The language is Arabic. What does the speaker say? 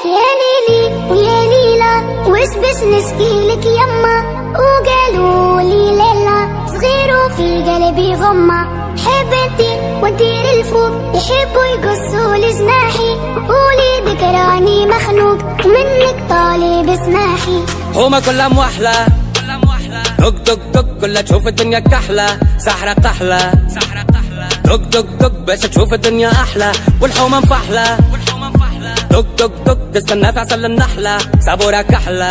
يا ليلي ويا ليلى وش بش نشكيلك يما، وقالوا لي ليلى صغير وفي قلبي غمة. حبيتي ودير الفوق يحبوا يقصوا لجناحي، قولي ذكراني مخنوق منك طالب اسماحي. هما كلها موحلة دق دق دق كلها تشوف الدنيا كحلة، سحرة قحلة دق دق دق باش تشوف الدنيا أحلى، والحومة مفحلة دق دق دق تستنى في عسل النحلة، صبورة كحلة.